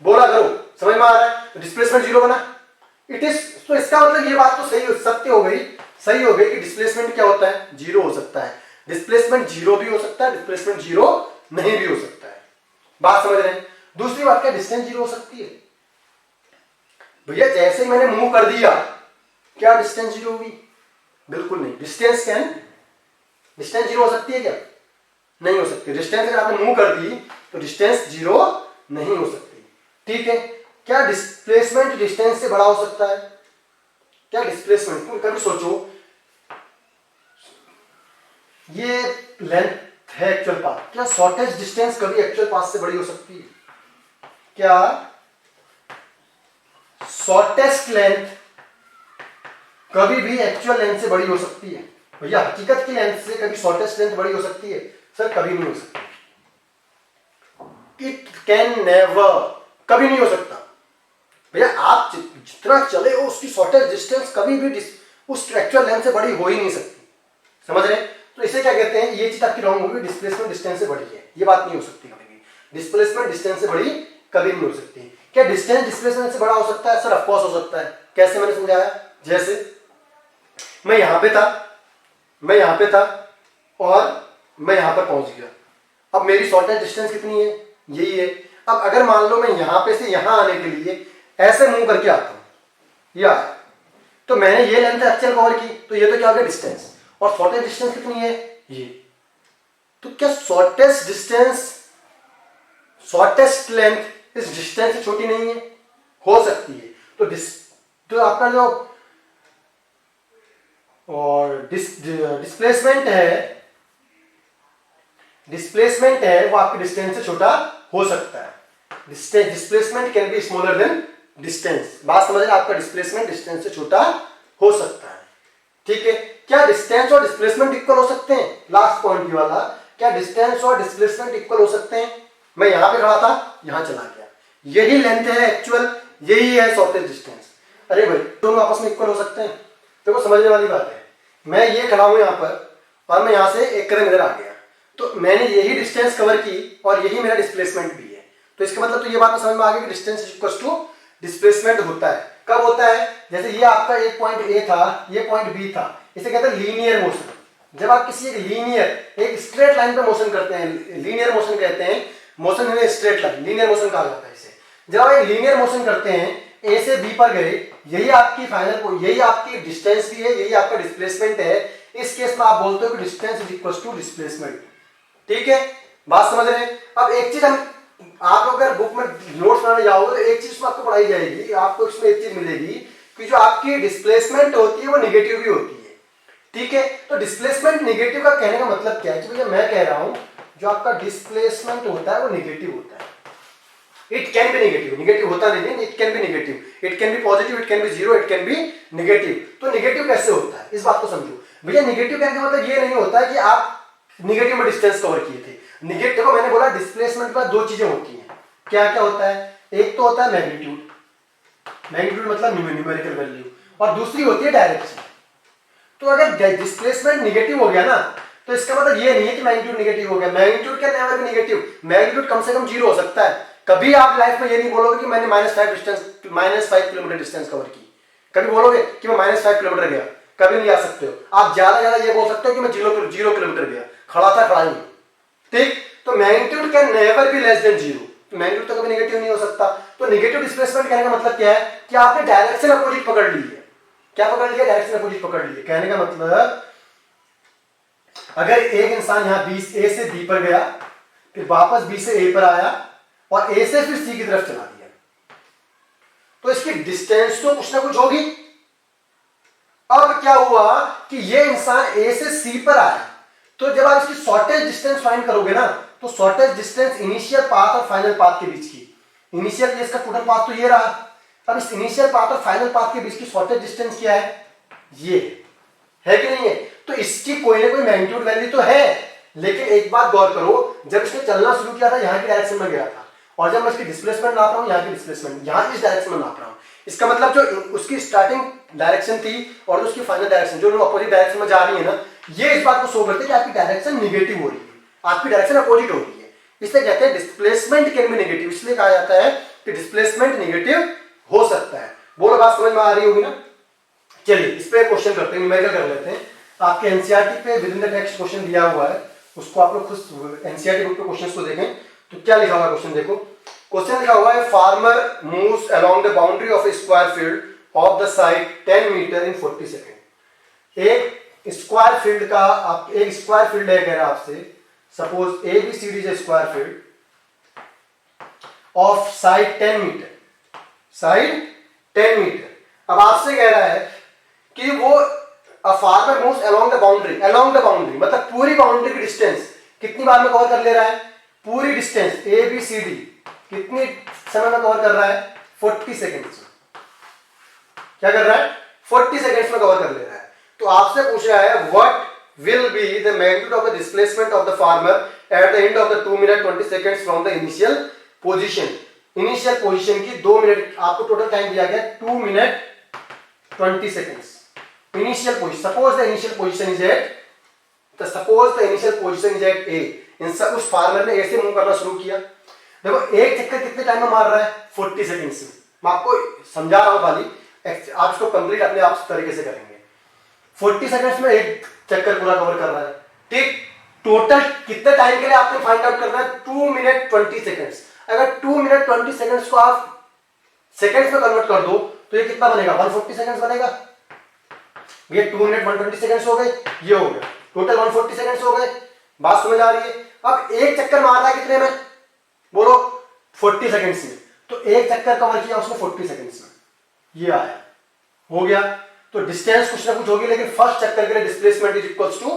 बोला करो, समझ में आ रहा है? तो डिस्प्लेसमेंट जीरो बना, इट इज। तो इसका मतलब ये बात तो सही सत्य हो गई, सही हो गई कि डिस्प्लेसमेंट क्या होता है? जीरो हो सकता है। डिस्प्लेसमेंट जीरो भी हो सकता है, डिस्प्लेसमेंट जीरो नहीं भी हो सकता है। बात समझ रहे हैं? दूसरी बात, क्या डिस्टेंस जीरो हो सकती है? भैया जैसे ही मैंने मूव कर दिया, क्या डिस्टेंस जीरो हुई? बिल्कुल नहीं। डिस्टेंस जीरो हो सकती है क्या? नहीं हो सकती। डिस्टेंस अगर आपने मूव कर दी तो डिस्टेंस जीरो नहीं हो सकती, ठीक है? क्या डिस्प्लेसमेंट डिस्टेंस से बड़ा हो सकता है? क्या डिस्प्लेसमेंट, कभी सोचो, ये लेंथ है एक्चुअल पाथ, क्या शॉर्टेस्ट डिस्टेंस कभी एक्चुअल पाथ से बड़ी हो सकती है? क्या शॉर्टेस्ट लेंथ कभी भी एक्चुअल लेंथ से बड़ी हो सकती है? भैया हकीकत की लेंथ से कभी शॉर्टेस्ट लेंथ बड़ी हो सकती है? सर कभी नहीं हो सकती। इट कैन नेवर, कभी नहीं हो सकता। भैया आप जितना चले हो उसकी शॉर्टेस्ट डिस्टेंस कभी भी उस एक्चुअल लेंथ से बड़ी हो ही नहीं सकती, समझ रहे? तो इसे क्या कहते हैं? ये चीज आपकी रॉन्ग होगी, डिस्प्लेसमेंट डिस्टेंस से बड़ी है, ये बात नहीं हो सकती कभी भी। डिस्प्लेसमेंट डिस्टेंस से बड़ी कभी नहीं हो सकती। क्या डिस्टेंस डिस्प्लेसमेंट से बड़ा हो सकता है? सर ऑफ कोर्स हो सकता है। कैसे? मैंने समझाया, जैसे मैं यहां पे था और मैं यहां पर पहुंच गया, अब मेरी शॉर्टेस्ट डिस्टेंस कितनी है? यही है। अब अगर मान लो मैं यहां पे से यहां आने के लिए ऐसे मूव करके आता हूं, ये आया, तो मैंने ये लेंथ एक्चुअल कवर की, तो ये तो क्या हो गया? डिस्टेंस। और शॉर्टेस्ट डिस्टेंस कितनी है? ये। तो क्या शॉर्टेस्ट लेंथ इस डिस्टेंस से छोटी नहीं है? हो सकती है। तो आपका जो और डिस्प्लेसमेंट है वो आपकी डिस्टेंस से छोटा हो सकता है। Displacement can be smaller than distance. बात समझ रहे? आपका डिस्प्लेसमेंट डिस्टेंस से छोटा हो सकता है, ठीक है? क्या डिस्टेंस और डिस्प्लेसमेंट इक्वल हो सकते हैं? लास्ट पॉइंट ये वाला, क्या डिस्टेंस और डिस्प्लेसमेंट इक्वल हो सकते हैं? मैं यहां पे खड़ा था, यहां चला गया, यही लेंथ है एक्चुअल, यही है शॉर्टेस्ट डिस्टेंस। अरे भाई दोनों आपस में इक्वल हो सकते हैं? देखो समझने वाली बात है। मैं ये खड़ा हूं यहां पर और मैं यहां से एक कदम इधर आ गया, तो तो मैंने यही डिस्टेंस कवर की और यही मेरा डिस्प्लेसमेंट भी है। तो इसका मतलब तो ये बात तो समझ में आ गई कि distance is equal to displacement होता है। कब होता है? जैसे ये आपका एक पॉइंट ए था, ये पॉइंट बी था, इसे कहते हैं लीनियर मोशन। जब आप किसी एक लीनियर एक स्ट्रेट लाइन पे मोशन करते हैं, लीनियर मोशन कहते हैं, motion in straight line linear motion कहा जाता है इसे। जब आप एक लीनियर मोशन करते हैं, ए से बी पर गए, यही आपकी फाइनल, यही आपकी डिस्टेंस भी है, यही आपका डिस्प्लेसमेंट है। इस केस में आप बोलते हो कि distance is equal to displacement. ठीक है, बात समझ रहे हैं? अब एक चीज हम, आप अगर बुक में नोट्स बनाने जाओगे तो एक चीज आपको पढ़ाई जाएगी, आपको इसमें एक चीज मिलेगी कि जो आपकी डिस्प्लेसमेंट होती है वो निगेटिव भी होती है। ठीक है, तो डिस्प्लेसमेंट निगेटिव का कहने का मतलब क्या है? भैया मैं कह रहा हूं जो आपका डिस्प्लेसमेंट होता है वो निगेटिव होता है। It can be negative, negative होता नहीं है, it can be negative, it can be positive, it can be zero, it can be negative. तो नेगेटिव कैसे होता है इस बात को समझो भैया। नेगेटिव कहने का मतलब ये नहीं होता है कि आप नेगेटिव में डिस्टेंस कवर किए थे। नेगेटिव, देखो मैंने बोला डिस्प्लेसमेंट का दो चीजें होती हैं। क्या क्या होता है? एक तो होता है मैग्नीट्यूड, मैग्नीट्यूड मतलब न्यूमेरिकल वैल्यू, और दूसरी होती है डायरेक्शन। तो अगर डिस्प्लेसमेंट नेगेटिव हो गया ना, तो इसका मतलब ये नहीं है कि मैग्नीट्यूड नेगेटिव हो गया। मैग्नीट्यूड क्या नेवर बी नेगेटिव, मैग्नीट्यूड कम से कम जीरो हो सकता है। कभी आप लाइफ में ये नहीं बोलोगे कि मैंने -5 किलोमीटर डिस्टेंस कवर की। कभी बोलोगे कि मैं -5 किलोमीटर गया? कभी नहीं आ सकते हो। आप ज्यादा ये बोल सकते हो कि मैं 0 किलोमीटर गया, खड़ा था खड़ा ही। ठीक, तो magnitude can never be less than zero. तो मैग्नीट्यूड तो कभी नेगेटिव नहीं हो सकता। तो नेगेटिव डिस्प्लेसमेंट कहने का मतलब क्या है कि आपने डायरेक्शन अपोजिट पकड़ ली है। क्या पकड़ लिया? डायरेक्शन अपोजिट पकड़ ली है। कहने का मतलब अगर एक इंसान यहां ए से बी पर गया, फिर वापस बी से ए पर आया और ए से फिर सी की तरफ चला दिया, तो इसकी डिस्टेंस तो कुछ ना कुछ होगी। अब क्या हुआ कि ये इंसान ए से सी पर आया, तो जब आप इसकी शॉर्टेज डिस्टेंस फाइंड करोगे ना, तो शॉर्टेज डिस्टेंस इनिशियल पाथ और फाइनल पाथ के बीच की, इनिशियल इसका टोटल पाथ तो ये रहा। अब इस इनिशियल पाथ और फाइनल पाथ के बीच की शॉर्टेज डिस्टेंस क्या है? ये है कि नहीं है? तो इसकी कोई ना कोई मैग्नीट्यूड वैल्यू तो है। लेकिन एक बात गौर करो, जब इसने चलना शुरू किया था यहाँ की डायरेक्शन में गया था, और जब मैं इसकी डिस्प्लेसमेंट नाप रहा हूँ, यहाँ की डिस्प्लेसमेंट यहाँ इस डायरेक्शन में नाप रहा हूँ। इसका मतलब जो उसकी स्टार्टिंग डायरेक्शन थी और उसकी फाइनल डायरेक्शन जो अपोजिट डायरेक्शन में जा रही है ना, ये इस बात को शो करते हैं कि आपकी डायरेक्शन निगेटिव हो रही है, आपकी डायरेक्शन अपोजिट हो रही है। इसलिए कहते हैं डिस्प्लेसमेंट कैन बी नेगेटिव। इसलिए कहा जाता है कि डिस्प्लेसमेंट नेगेटिव हो सकता है। बोलो, बात समझ में आ रही होगी ना? चलिए इस पे क्वेश्चन करते हैं, न्यूमेरिकल कर लेते हैं। आपके एनसीईआरटी पे with in the text question दिया हुआ है, उसको आप लोग खुद एनसीईआरटी बुक पे क्वेश्चंस को देखें। तो क्या लिखा हुआ है क्वेश्चन देखो। क्वेश्चन लिखा हुआ है farmer moves along the boundary of a square field of the side 10 metre in 40 second. एक स्क्वायर फील्ड का, आप एक स्क्वायर फील्ड है कह रहा है आपसे, suppose A B C D is square field of side 10 metre, side 10 metre. अब आपसे कह रहा है कि वो a farmer moves along the boundary, along the boundary मतलब पूरी बाउंड्री की डिस्टेंस कितनी बार में कवर कर ले रहा है? पूरी distance A B C D कितनी समय में कवर कर रहा है? 40 सेकंड्स में। क्या कर रहा है? 40 सेकंड्स में कवर कर ले रहा है। तो आपसे पूछ रहा है what will be the magnitude of the displacement of the farmer at the end of the 2 minute 20 seconds from the initial position. Initial position की 2 मिनट, आपको टोटल टाइम दिया गया 2 minute 20 seconds. Initial position, suppose the initial position is at, तो suppose the initial position is at A. उस farmer ने ए से move करना शुरू किया। देखो एक चक्कर कितने टाइम में मार रहा है? 40 सेकंड्स में। मैं आपको समझा रहा हूं खाली, आप इसको कंप्लीट अपने आप तरीके से करेंगे। 40 सेकंड्स में एक चक्कर पूरा कवर कर रहा है। ठीक, टोटल कितने टाइम के लिए आपने फाइंड आउट करना है? 2 मिनट 20 सेकंड्स। अगर 2 मिनट 20 सेकंड्स को आप सेकंड्स में कन्वर्ट कर दो तो ये कितना बनेगा? 140 सेकंड्स बनेगा। ये 2 मिनट 120 सेकंड्स हो गए, ये हो गया टोटल 140 सेकंड्स हो गए। बात समझ आ रही है? अब एक चक्कर मार रहा है कितने में? बोलो 40 सेकंड्स में। तो एक चक्कर कवर किया उसने 40 सेकंड्स में, ये आया, हो गया। तो डिस्टेंस कुछ ना कुछ होगी, लेकिन फर्स्ट चक्कर के लिए displacement is equals to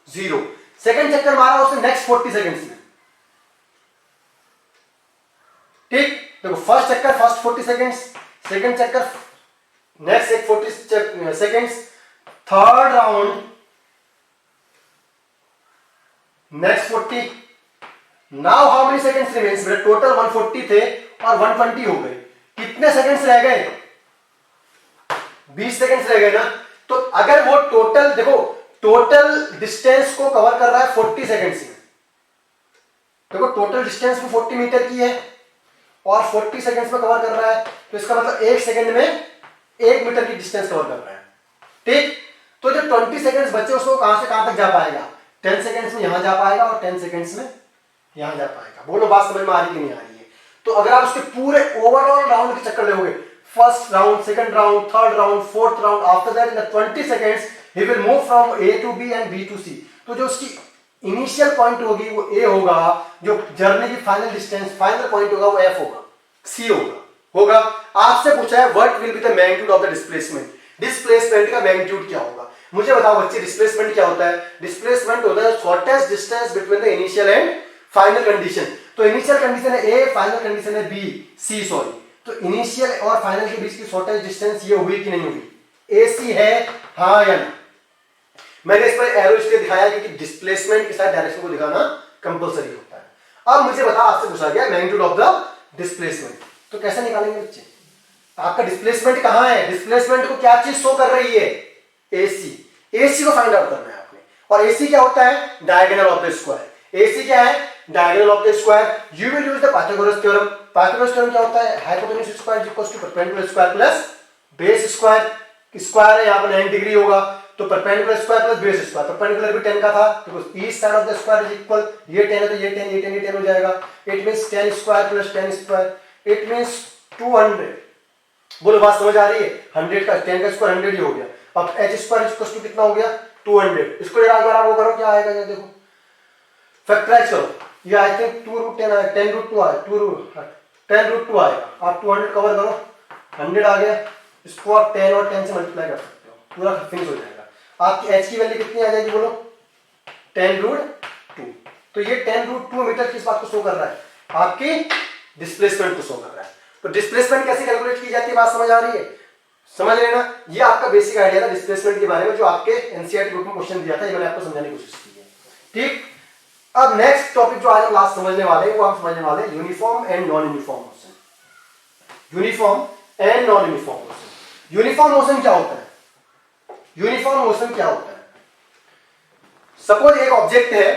0। Second चक्कर मारा उसने नेक्स्ट 40 सेकंड्स में। ठीक, देखो फर्स्ट चक्कर फर्स्ट 40 सेकंड्स, सेकंड चक्कर next 40 seconds, third round next 40। Now how many seconds remains? मेरे टोटल 140 थे और 120 हो गए। कितने सेकंड्स रह गए? 20 सेकंड्स रह गए ना। तो अगर वो टोटल, देखो टोटल डिस्टेंस को कवर कर रहा है 40 सेकंड्स में, देखो टोटल डिस्टेंस भी 40 मीटर की है और 40 सेकंड्स में कवर कर रहा है, तो इसका मतलब 1 सेकंड में 1 मीटर की डिस्टेंस कवर कर रहा है। ठीक, तो जो 20 सेकंड्स बचे उसको कहां से कहां तक जा पाएगा, 10 सेकंड्स में यहां जा पाएगा और 10 सेकंड्स में यहां जा पाएगा। बोलो बात समझ में आ रही कि नहीं आ रही है? तो अगर आप उसके पूरे ओवरऑल राउंड के चक्कर देखोगे, first round, second round, third round, fourth round, after that in the 20 seconds he will move from A to B and B to C. तो जो उसकी इनिशियल पॉइंट होगी वो ए होगा, जो जर्नी की फाइनल डिस्टेंस, फाइनल पॉइंट होगा वो एफ होगा, सी होगा। आपसे पूछा है what will be the magnitude of the displacement, displacement का मैग्नीट्यूड क्या होगा। मुझे बताओ बच्चे, डिस्प्लेसमेंट क्या होता है? डिस्प्लेसमेंट होता है shortest distance between the initial and final condition. तो इनिशियल कंडीशन है ए, फाइनल कंडीशन है बी, सी सॉरी। तो इनिशियल और फाइनल के बीच की शॉर्टेस्ट डिस्टेंस ये हुई कि नहीं हुई? ए सी है, हाँ या ना? मैंने इस पर एरो इसलिए दिखाया क्योंकि डिस्प्लेसमेंट के साथ डायरेक्शन को दिखाना कंपलसरी होता है। अब मुझे बता, आपसे पूछा गया मैग्नीट्यूड ऑफ द डिस्प्लेसमेंट, तो कैसे निकालेंगे बच्चे? आपका डिस्प्लेसमेंट कहां है? डिस्प्लेसमेंट को क्या चीज शो कर रही है? एसी। एसी को फाइंड आउट करना है आपने। और एसी क्या होता है? Diagonal of the square. AC क्या है? Diagonal of the square. You will use the Pythagoras theorem. Pythagoras theorem क्या होता है? Hypotenuse square equals to perpendicular square plus base square. Square है, यहाँ पर 90 डिग्री होगा, तो perpendicular square plus base square. Perpendicular भी 10 का था, तो each side of the square is equal. ये 10 है तो ये 10, ये 10, ये 10 हो जाएगा। It means 10 square plus 10 square, it means 200। बोलो बात समझ आ रही है? 100 का 10 का स्क्वायर 100 ही हो गया। अब h स्क्वायर इक्वल्स टू कितना हो गया? 200। इसको जरा अगर आप वो करो, क्या आएगा ये देखो, फैक्टराइज करो। ये आई थिंक 2 रूट 10 आएगा, 10 रूट 2 आएगा, 10 रूट 2 आएगा। आप 200 कवर करो, 100 आ गया। इसको आप 10 और 10 से मल्टीप्लाई कर सकते हो, पूरा फिनिश हो जाएगा। आपकी h की वैल्यू कितनी आ जाएगी बोलो? 10 रूट 2। तो ये 10 रूट 2 मीटर किस बात को शो कर रहा है? आपकी डिस्प्लेसमेंट को शो कर रहा है। तो डिस्प्लेसमेंट कैसे कैलकुलेट की जाती है, बात समझ आ रही है? समझ लेना, ये आपका बेसिक आइडिया था डिस्प्लेसमेंट के बारे में, जो आपके एनसीईआरटी बुक में क्वेश्चन दिया था, ये मैंने आपको समझाने की कोशिश की है। ठीक, अब नेक्स्ट टॉपिक जो आज हम लास्ट समझने वाले हैं, वो हम समझने वाले हैं uniform and non uniform motion. Uniform and non uniform motion. Uniform motion क्या होता है? यूनिफॉर्म मोशन क्या होता है? सपोज एक ऑब्जेक्ट है,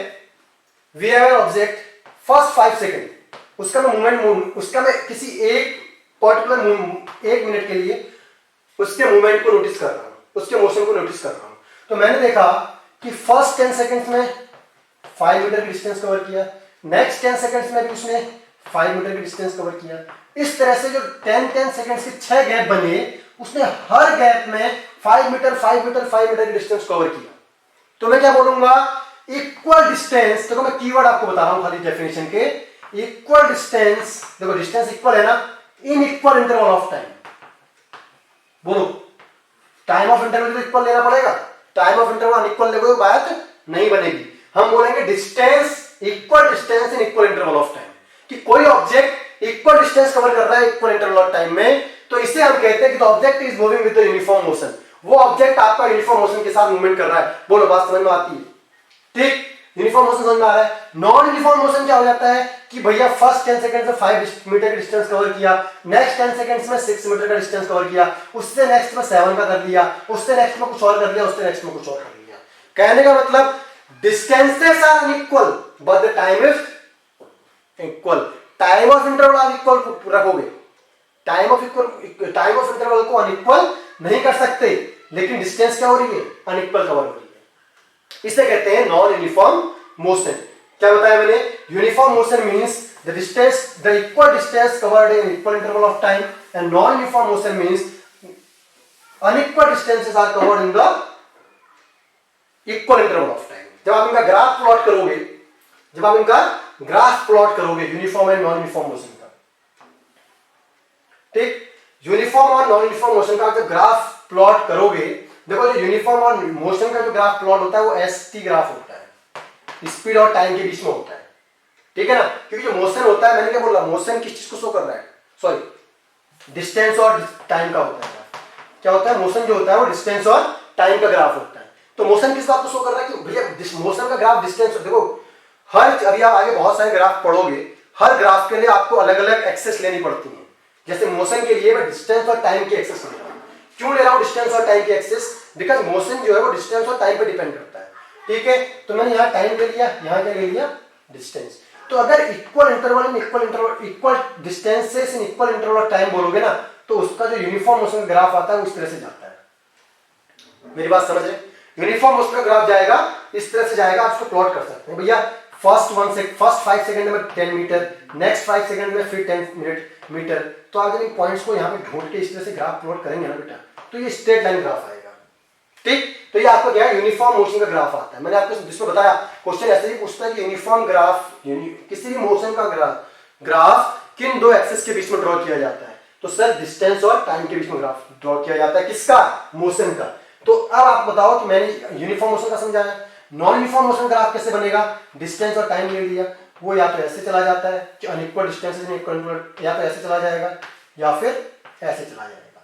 we have an object, first 5 second उसका मैं किसी एक पर्टिकुलर 1 मिनट के लिए उसके मूवमेंट को नोटिस कर रहा हूं, उसके मोशन को नोटिस कर रहा हूं। तो मैंने देखा कि फर्स्ट 10 सेकेंड्स में 5 मीटर की डिस्टेंस कवर किया, नेक्स्ट 10 सेकेंड्स में भी उसने 5 मीटर की डिस्टेंस कवर किया। इस तरह से जो 10 सेकेंड्स के 6 गैप बने, उसने हर गैप में 5 मीटर 5 मीटर 5 मीटर की डिस्टेंस कवर किया। तो मैं क्या बोलूंगा? Equal distance. देखो मैं कीवर्ड आपको बता रहा हूं खाली डेफिनेशन के। इक्वल डिस्टेंस, देखो डिस्टेंस इक्वल है ना, इन इक्वल इंटरवल ऑफ टाइम। बोलो, टाइम ऑफ इंटरवल तो इक्वल लेना पड़ेगा, टाइम ऑफ इंटरवल अनइक्वल लेगे तो बात नहीं बनेगी। हम बोलेंगे distance, equal distance in equal interval of time, कि कोई ऑब्जेक्ट इक्वल डिस्टेंस कवर कर रहा है इक्वल इंटरवल ऑफ टाइम में, तो इसे हम कहते हैं कि the object is moving with the uniform motion. वो ऑब्जेक्ट आपका यूनिफॉर्म मोशन के साथ मूवमेंट कर रहा है। बोलो बात समझ में आती है? ठीक, यूनिफॉर्म मोशन समझ में आ रहा है। नॉन यूनिफॉर्म मोशन क्या हो जाता है कि भैया फर्स्ट 10 सेकंड में 5 मीटर का डिस्टेंस कवर किया, नेक्स्ट 10 सेकंड्स में 6 मीटर का डिस्टेंस कवर किया, उससे नेक्स्ट में 7 का कर लिया, उससे नेक्स्ट में कुछ और कर लिया, उससे नेक्स्ट में कुछ और कर लिया। कहने का मतलब distances are unequal but the time is equal. Time of interval आप इक्वल रखोगे, टाइम ऑफ इंटरवल को अनइक्वल नहीं कर सकते, लेकिन डिस्टेंस क्या हो रही है? अनइक्वल कवर हो रही है। इसे कहते हैं नॉन यूनिफॉर्म मोशन। क्या बताया मैंने? Uniform motion means the distance, the equal distance covered in equal interval of time, and non uniform motion means unequal distances are covered in the equal interval of time. जब आप इनका graph plot करोगे, uniform and non uniform motion का, ठीक, uniform और non uniform motion का जब graph plot करोगे, देखो जो यूनिफॉर्म और मोशन का जो ग्राफ प्लॉट होता है वो एसटी ग्राफ होता है, स्पीड और टाइम के बीच में होता है, ठीक है ना? क्योंकि जो मोशन होता है, मैंने क्या बोला, मोशन किस चीज को शो कर रहा है? सॉरी, डिस्टेंस और टाइम का होता है। क्या होता है? मोशन जो होता है वो डिस्टेंस और टाइम का ग्राफ होता है। तो मोशन किस बात को शो कर रहा है कि भैया मोशन का ग्राफ डिस्टेंस, देखो अभी आप आगे बहुत सारे ग्राफ पढ़ोगे, हर ग्राफ के लिए आपको अलग अलग एक्सेस लेनी पड़ती है। जैसे मोशन के लिए मैं डिस्टेंस और टाइम की एक्सेस ले रहा हूं। क्यों ले रहा हूं डिस्टेंस और टाइम की एक्सेस? बिकॉज मोशन जो है वो डिस्टेंस और टाइम पे डिपेंड करता है, ठीक है? तो मैंने यहां टाइम ले लिया, यहां क्या ले लिया? डिस्टेंस। तो अगर equal interval in equal distances in equal interval of time बोलोगे ना, तो उसका जो यूनिफॉर्म मोशन का ग्राफ आता है वो इस तरह से जाता है। मेरी बात समझ रहे? यूनिफॉर्म मोशन का ग्राफ जाएगा इस तरह से जाएगा, आप इसको प्लॉट कर सकते हैं भैया। फर्स्ट 5 सेकंड में 10 मीटर, नेक्स्ट 5 सेकंड में फिर 10 मीटर। तो आप जब इन पॉइंट्स को यहाँ पे ढूंढ के इस तरह से ग्राफ प्लॉट करेंगे ना बेटा, तो ये स्ट्रेट लाइन ग्राफ आएगा। ठीक, तो ये आपका क्या है, यूनिफॉर्म मोशन का ग्राफ आता है। मैंने आपको जिसमें बताया क्वेश्चन ऐसे ही पूछता है कि यूनिफॉर्म ग्राफ, किसी भी मोशन का ग्राफ किन दो एक्सिस के बीच में ड्रॉ किया जाता है? तो सर डिस्टेंस और टाइम के बीच में ग्राफ ड्रॉ किया जाता है। किसका? मोशन का। तो अब आप बताओ कि मैंने यूनिफॉर्म मोशन का समझाया, नॉन यूनिफॉर्म मोशन ग्राफ कैसे बनेगा? डिस्टेंस और टाइम ले लिया, वो या तो ऐसे चला जाता है कि अनइक्वल डिस्टेंस या तो ऐसे चला जाएगा या फिर ऐसे चला जाएगा,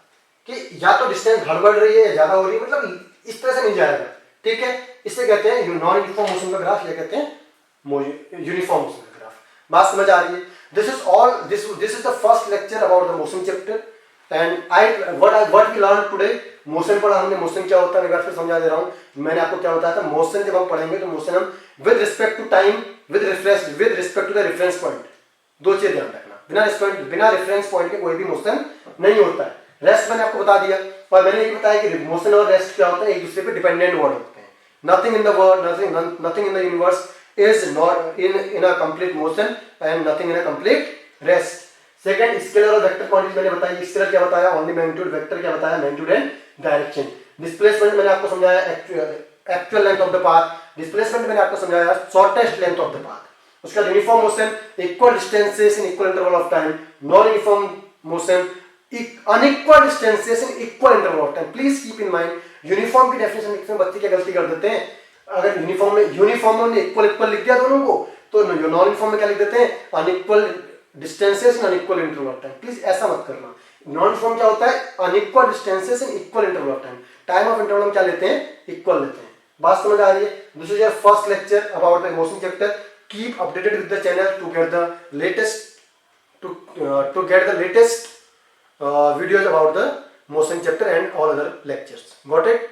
कि या तो डिस्टेंस गड़बड़ रही है या ज्यादा हो रही है, मतलब इस तरह से नहीं जाएगा। ठीक है, इसे कहते हैं नॉन यूनिफॉर्म मोशन का ग्राफ, या कहते हैं यूनिफॉर्म मोशन का ग्राफ। बात समझ आ रही है? This is the first lecture about the motion chapter and what we learn today. Motion पढ़ा हमने, मोशन क्या होता है मैं फिर समझा दे रहा हूं। मैंने आपको क्या बताया था, मोशन जब हम पढ़ेंगे तो मोशन हम with respect to time, with respect to the reference point, दो चीज ध्यान रखना। बिना रेफरेंस पॉइंट के कोई भी मोशन नहीं होता है। रेस्ट मैंने आपको बता दिया, और मैंने ये बताया कि मोशन और रेस्ट क्या होता है, एक दूसरे पे डिपेंडेंट वर्ड होते हैं। Nothing in the world, nothing in the universe is not in a complete motion and nothing in a complete rest. Second, scalar और वेक्टर क्वांटिटी मैंने बताई। स्केलर क्या बताया? Only magnitude. वेक्टर क्या बताया? Magnitude and direction. डिस्प्लेसमेंट मैंने आपको समझाया actual length of the path. Displacement मैंने आपको समझाया shortest length of the path. उसका uniform motion equal distances in equal interval of time. Non uniform motion unequal distances in equal interval of time. Please keep in mind, uniform की definition लिखने में बच्चे क्या गलती कर देते हैं, अगर यूनिफॉर्म में इक्वल लिख दिया दोनों को, तो नॉन यूनिफॉर्म में क्या लिख देते हैं? Unequal distances in unequal interval of time. Please ऐसा मत करना। नॉन यूनिफॉर्म क्या होता है? Unequal distances in equal interval of time. Time of interval हम क्या लेते हैं? इक्वल लेते हैं। बात समझ आ रही है? This is your first lecture about the motion chapter. Keep updated with the channel to get the latest videos about the motion chapter and all other lectures. Got it?